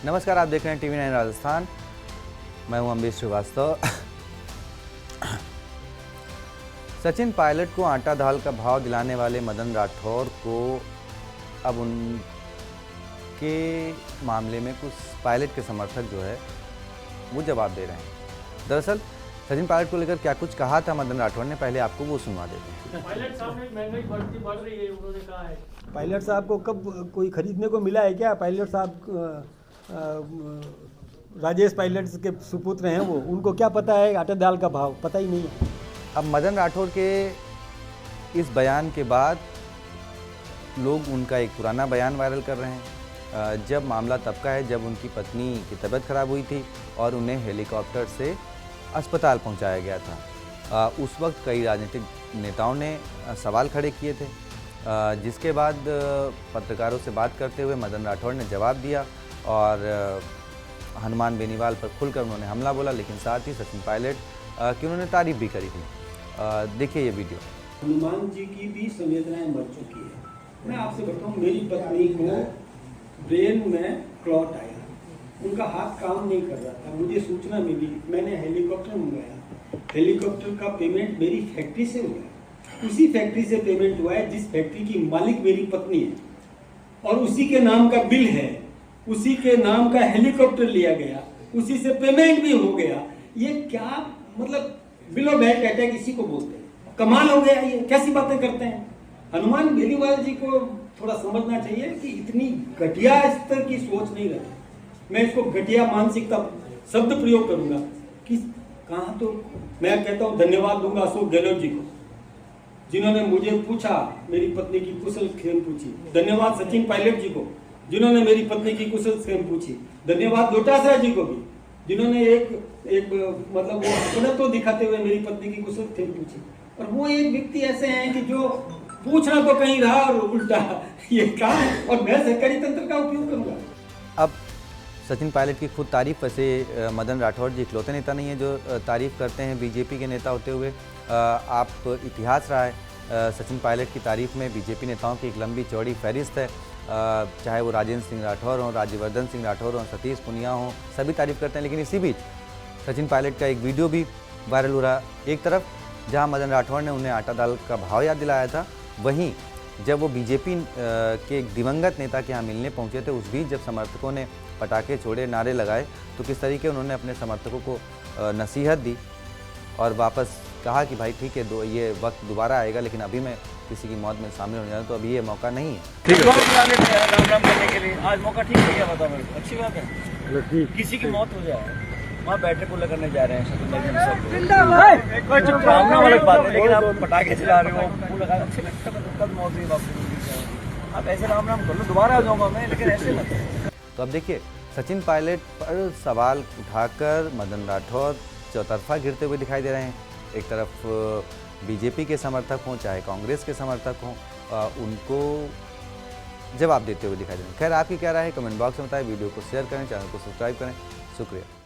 नमस्कार, आप देख रहे हैं TV9 राजस्थान। मैं हूं अमरीश श्रीवास्तव। सचिन पायलट को आटा दाल का भाव दिलाने वाले मदन राठौर को अब उनके मामले में कुछ पायलट के समर्थक जो है वो जवाब दे रहे हैं। दरअसल सचिन पायलट को लेकर क्या कुछ कहा था मदन राठौर ने, पहले आपको वो सुनवा देते हैं। पायलट साहब ने महंगाई बढ़ रही है, उन्होंने कहा है। पायलट साहब को कब कोई खरीदने को मिला है क्या? पायलट साहब राजेश पायलट के सुपुत्र हैं, वो उनको क्या पता है आटा दाल का भाव? पता ही नहीं है। अब मदन राठौर के इस बयान के बाद लोग उनका एक पुराना बयान वायरल कर रहे हैं। जब मामला तब का है जब उनकी पत्नी की तबीयत खराब हुई थी और उन्हें हेलीकॉप्टर से अस्पताल पहुंचाया गया था। उस वक्त कई राजनीतिक नेताओं ने सवाल खड़े किए थे, जिसके बाद पत्रकारों से बात करते हुए मदन राठौर ने जवाब दिया और हनुमान बेनीवाल पर खुलकर उन्होंने हमला बोला, लेकिन साथ ही सचिन पायलट की उन्होंने तारीफ भी करी थी। देखिए ये वीडियो। हनुमान जी की भी संवेदनाएं मर चुकी है। मैं आपसे बताऊं, मेरी पत्नी को ब्रेन में क्लॉट आया, उनका हाथ काम नहीं कर रहा था। मुझे सूचना मिली, मैंने हेलीकॉप्टर मंगाया। हेलीकॉप्टर का पेमेंट मेरी फैक्ट्री से हुआ, उसी फैक्ट्री से पेमेंट हुआ है जिस फैक्ट्री की मालिक मेरी पत्नी है, और उसी के नाम का बिल है, उसी के नाम का हेलीकॉप्टर लिया गया, उसी से पेमेंट भी हो गया। ये क्या मतलब बिलो बैड अटैक इसी को बोलते हैं। कमाल हो गया, ये कैसी बातें करते हैं। हनुमान बेनीवाल जी को थोड़ा समझना चाहिए कि इतनी घटिया स्तर की सोच नहीं रखी। मैं इसको घटिया मानसिकता शब्द प्रयोग करूंगा कि कहाँ, तो मैं कहता हूँ धन्यवाद दूंगा अशोक गहलोत जी को, जिन्होंने मुझे पूछा, मेरी पत्नी की कुशल क्षेम पूछी। धन्यवाद सचिन पायलट जी को, जिन्होंने मेरी पत्नी की कुशल क्षेम पूछी। धन्यवाद डोटासरा जी को भी, जिन्होंने एक मतलब वो अपने तो दिखाते हुए मेरी पत्नी की कुशल क्षेम पूछी। और वो एक व्यक्ति ऐसे हैं कि जो पूछना तो कहीं रहा और उल्टा ये कहा है, और मैं सरकारी तंत्र का उपयोग करूंगा। अब सचिन पायलट की खुद तारीफ, वैसे मदन राठौर जी इकलौते नेता नहीं है जो तारीफ करते हैं बीजेपी के नेता होते हुए। आप इतिहास रहा है सचिन पायलट की तारीफ में। बीजेपी नेताओं की एक लंबी चौड़ी फहरिस्त है, चाहे वो राजेंद्र सिंह राठौर हों, राज्यवर्धन सिंह राठौर हों, सतीश पुनिया हों, सभी तारीफ करते हैं। लेकिन इसी बीच सचिन पायलट का एक वीडियो भी वायरल हो रहा है। एक तरफ जहां मदन राठौर ने उन्हें आटा दाल का भाव याद दिलाया था, वहीं जब वो बीजेपी के एक दिवंगत नेता के यहाँ मिलने पहुंचे थे, उस बीच जब समर्थकों ने पटाखे छोड़े, नारे लगाए, तो किस तरीके उन्होंने अपने समर्थकों को नसीहत दी और वापस कहा कि भाई ठीक है, ये वक्त दोबारा आएगा, लेकिन अभी मैं किसी की मौत में शामिल होने जा रहा हूं, तो अभी ये मौका नहीं है। राम करने के लिए आज मौका ठीक है, क्या बताओ मेरे को? अच्छी बात है, किसी की मौत हो जाए, वहाँ बैठक को करने जा रहे हैं राम अलग बात है, लेकिन आप पटाखे चला रहे हो, फूल लगा, अच्छे लगता है। कब मौत हुई बाप, आप ऐसे राम कर लो, दोबारा आ जाऊंगा मैं, लेकिन ऐसे लगता। तो अब देखिए, सचिन पायलट पर सवाल उठाकर मदन राठौर चौतरफा गिरते हुए दिखाई दे रहे हैं। एक तरफ बीजेपी के समर्थक हों, चाहे कांग्रेस के समर्थक हों, उनको जवाब देते हुए दिखाई दे रहे हैं। खैर, आपकी क्या राय है? कमेंट बॉक्स में बताएं, वीडियो को शेयर करें, चैनल को सब्सक्राइब करें। शुक्रिया।